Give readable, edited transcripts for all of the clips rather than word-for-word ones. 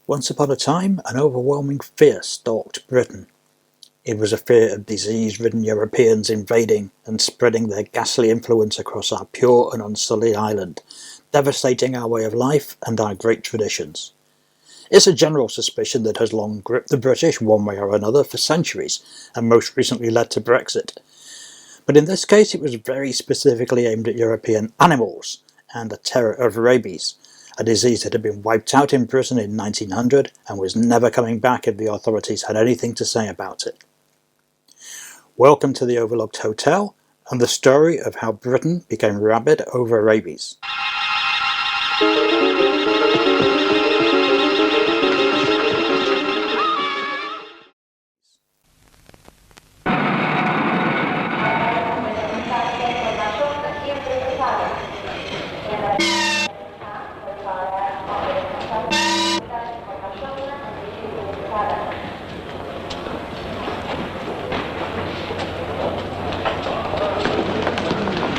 Once upon a time, an overwhelming fear stalked Britain. It was a fear of disease-ridden Europeans invading and spreading their ghastly influence across our pure and unsullied island, devastating our way of life and our great traditions. It's a general suspicion that has long gripped the British one way or another for centuries, and most recently led to Brexit. But in this case it was very specifically aimed at European animals, and the terror of rabies, a disease that had been wiped out in Britain in 1900 and was never coming back if the authorities had anything to say about it. Welcome to the Overlooked Hotel and the story of how Britain became rabid over rabies.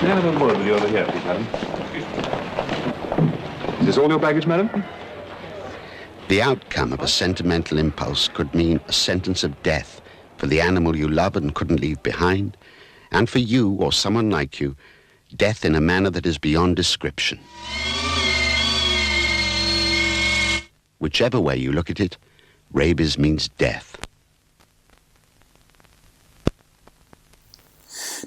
May I have a word with you over here, please, madam? Is this all your baggage, madam? The outcome of a sentimental impulse could mean a sentence of death for the animal you love and couldn't leave behind, and for you or someone like you, death in a manner that is beyond description. Whichever way you look at it, rabies means death.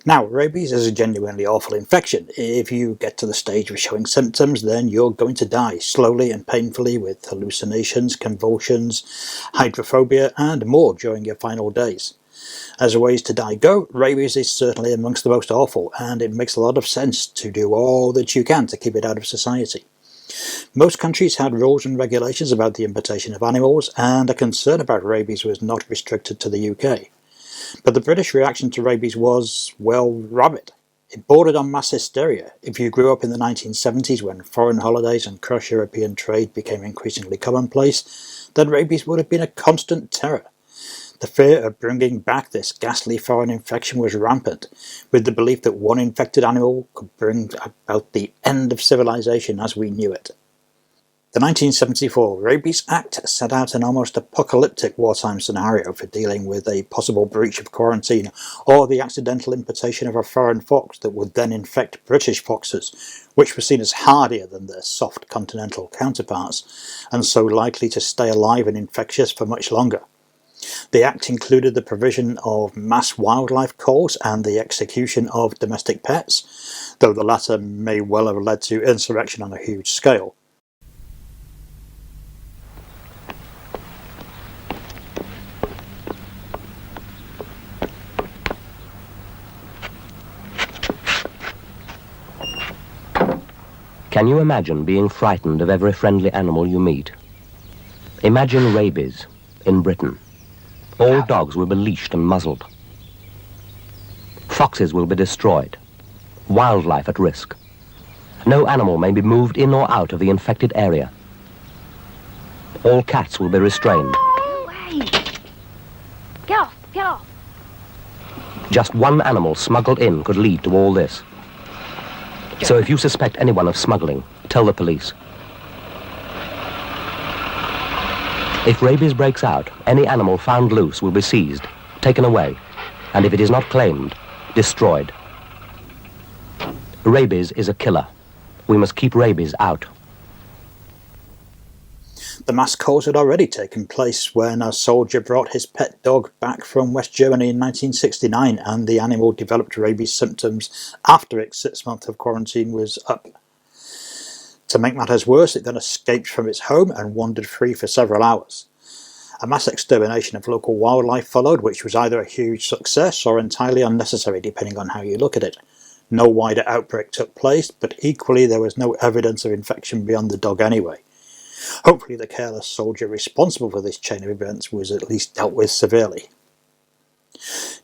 Now, rabies is a genuinely awful infection. If you get to the stage of showing symptoms, then you're going to die slowly and painfully with hallucinations, convulsions, hydrophobia and more during your final days. As ways to die go, rabies is certainly amongst the most awful, and it makes a lot of sense to do all that you can to keep it out of society. Most countries had rules and regulations about the importation of animals, and a concern about rabies was not restricted to the UK. But the British reaction to rabies was, well, rabid. It bordered on mass hysteria. If you grew up in the 1970s when foreign holidays and cross-European trade became increasingly commonplace, then rabies would have been a constant terror. The fear of bringing back this ghastly foreign infection was rampant, with the belief that one infected animal could bring about the end of civilization as we knew it. The 1974 Rabies Act set out an almost apocalyptic wartime scenario for dealing with a possible breach of quarantine or the accidental importation of a foreign fox that would then infect British foxes, which were seen as hardier than their soft continental counterparts, and so likely to stay alive and infectious for much longer. The Act included the provision of mass wildlife calls and the execution of domestic pets, though the latter may well have led to insurrection on a huge scale. Can you imagine being frightened of every friendly animal you meet? Imagine rabies in Britain. All dogs will be leashed and muzzled. Foxes will be destroyed. Wildlife at risk. No animal may be moved in or out of the infected area. All cats will be restrained. Go away! Get off! Get off! Just one animal smuggled in could lead to all this. So if you suspect anyone of smuggling, tell the police. If rabies breaks out, any animal found loose will be seized, taken away, and if it is not claimed, destroyed. Rabies is a killer. We must keep rabies out. The mass calls had already taken place when a soldier brought his pet dog back from West Germany in 1969, and the animal developed rabies symptoms after its 6 months of quarantine was up. To make matters worse, it then escaped from its home and wandered free for several hours. A mass extermination of local wildlife followed, which was either a huge success or entirely unnecessary depending on how you look at it. No wider outbreak took place, but equally there was no evidence of infection beyond the dog anyway. Hopefully the careless soldier responsible for this chain of events was at least dealt with severely.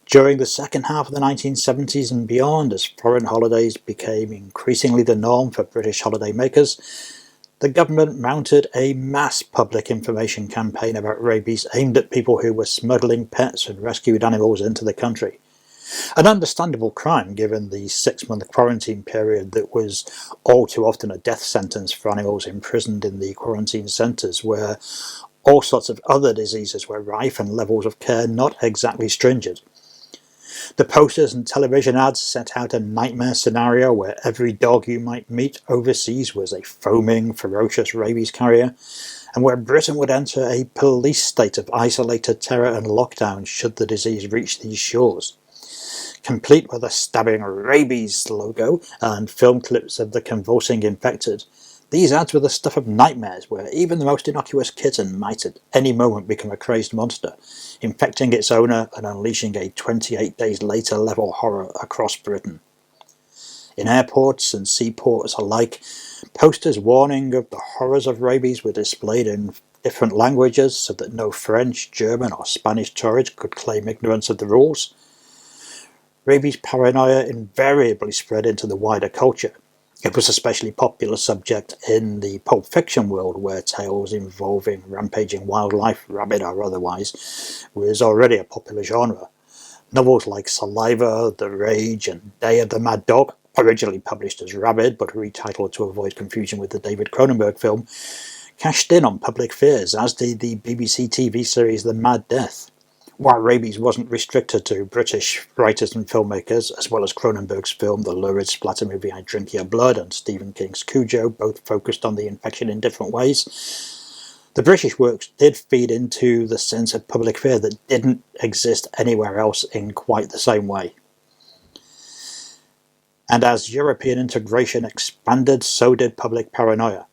During the second half of the 1970s and beyond, as foreign holidays became increasingly the norm for British holidaymakers, the government mounted a mass public information campaign about rabies aimed at people who were smuggling pets and rescued animals into the country. An understandable crime given the 6-month quarantine period that was all too often a death sentence for animals imprisoned in the quarantine centres, where All sorts of other diseases were rife and levels of care not exactly stringent. The posters and television ads set out a nightmare scenario where every dog you might meet overseas was a foaming, ferocious rabies carrier, and where Britain would enter a police state of isolated terror and lockdown should the disease reach these shores. Complete with a stabbing Rabies logo and film clips of the convulsing infected, these ads were the stuff of nightmares where even the most innocuous kitten might at any moment become a crazed monster, infecting its owner and unleashing a 28 days later level horror across Britain. In airports and seaports alike, posters warning of the horrors of rabies were displayed in different languages so that no French, German or Spanish tourist could claim ignorance of the rules. Rabies paranoia invariably spread into the wider culture. It was a especially popular subject in the pulp fiction world, where tales involving rampaging wildlife, rabid or otherwise, was already a popular genre. Novels like Saliva, The Rage and Day of the Mad Dog, originally published as Rabid but retitled to avoid confusion with the David Cronenberg film, cashed in on public fears, as did the BBC TV series The Mad Death. While rabies wasn't restricted to British writers and filmmakers, as well as Cronenberg's film The Lurid Splatter Movie I Drink Your Blood and Stephen King's Cujo, both focused on the infection in different ways, the British works did feed into the sense of public fear that didn't exist anywhere else in quite the same way. And as European integration expanded, so did public paranoia.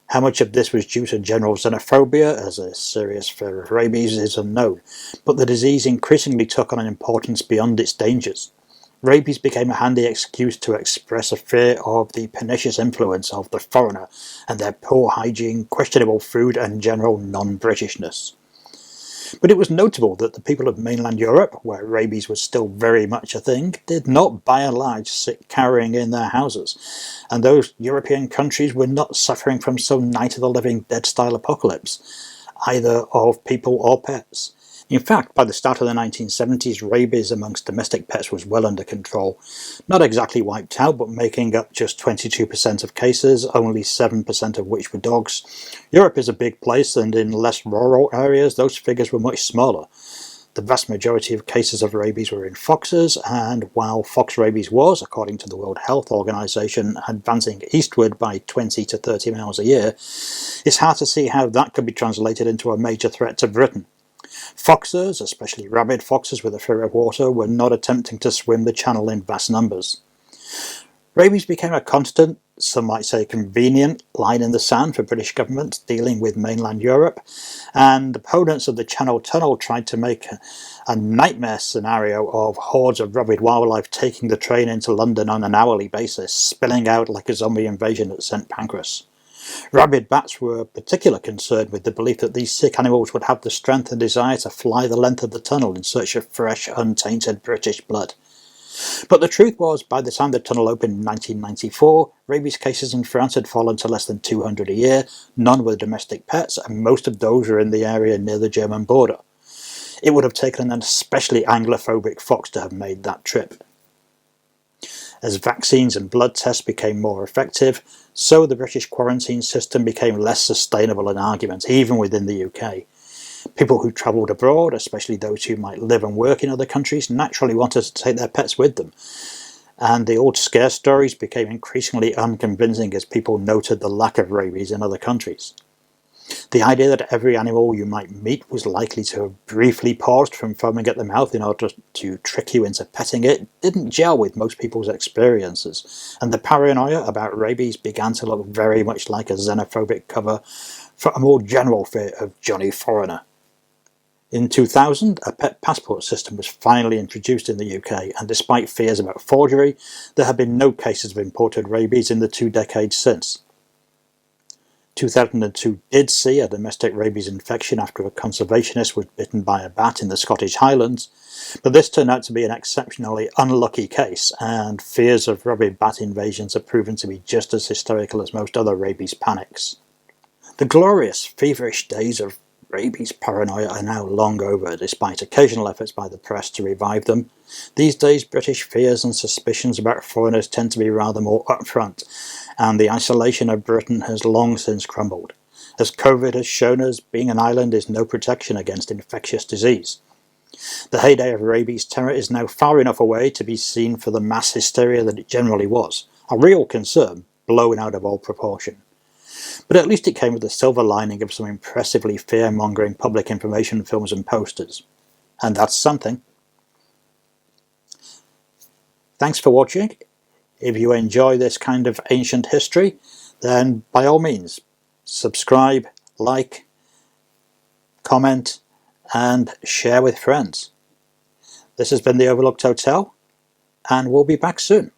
How much of this was due to general xenophobia as a serious fear of rabies is unknown, but the disease increasingly took on an importance beyond its dangers. Rabies became a handy excuse to express a fear of the pernicious influence of the foreigner and their poor hygiene, questionable food and general non-Britishness. But it was notable that the people of mainland Europe, where rabies was still very much a thing, did not by and large sit cowering in their houses, and those European countries were not suffering from some Night of the Living Dead style apocalypse, either of people or pets. In fact, by the start of the 1970s, rabies amongst domestic pets was well under control. Not exactly wiped out, but making up just 22% of cases, only 7% of which were dogs. Europe is a big place, and in less rural areas, those figures were much smaller. The vast majority of cases of rabies were in foxes, and while fox rabies was, according to the World Health Organization, advancing eastward by 20 to 30 miles a year, it's hard to see how that could be translated into a major threat to Britain. Foxes, especially rabid foxes with a fear of water, were not attempting to swim the channel in vast numbers. Rabies became a constant, some might say convenient, line in the sand for British governments dealing with mainland Europe, and opponents of the Channel Tunnel tried to make a nightmare scenario of hordes of rabid wildlife taking the train into London on an hourly basis, spilling out like a zombie invasion at St Pancras. Rabid bats were particularly concerned with the belief that these sick animals would have the strength and desire to fly the length of the tunnel in search of fresh, untainted British blood. But the truth was, by the time the tunnel opened in 1994, rabies cases in France had fallen to less than 200 a year, none were domestic pets, and most of those were in the area near the German border. It would have taken an especially Anglophobic fox to have made that trip. As vaccines and blood tests became more effective, so the British quarantine system became less sustainable an argument, even within the UK. People who travelled abroad, especially those who might live and work in other countries, naturally wanted to take their pets with them. And the old scare stories became increasingly unconvincing as people noted the lack of rabies in other countries. The idea that every animal you might meet was likely to have briefly paused from foaming at the mouth in order to trick you into petting it didn't gel with most people's experiences, and the paranoia about rabies began to look very much like a xenophobic cover for a more general fear of Johnny Foreigner. In 2000, a pet passport system was finally introduced in the UK, and despite fears about forgery, there have been no cases of imported rabies in the 2 decades since. 2002 did see a domestic rabies infection after a conservationist was bitten by a bat in the Scottish Highlands, but this turned out to be an exceptionally unlucky case, and fears of rabid bat invasions have proven to be just as hysterical as most other rabies panics. The glorious, feverish days of rabies paranoia are now long over, despite occasional efforts by the press to revive them. These days, British fears and suspicions about foreigners tend to be rather more upfront, and the isolation of Britain has long since crumbled. As COVID has shown us, being an island is no protection against infectious disease. The heyday of rabies terror is now far enough away to be seen for the mass hysteria that it generally was, a real concern blown out of all proportion. But at least it came with the silver lining of some impressively fear-mongering public information films and posters. And that's something. Thanks for watching. If you enjoy this kind of ancient history, then by all means, subscribe, like, comment, and share with friends. This has been the Overlooked Hotel, and we'll be back soon.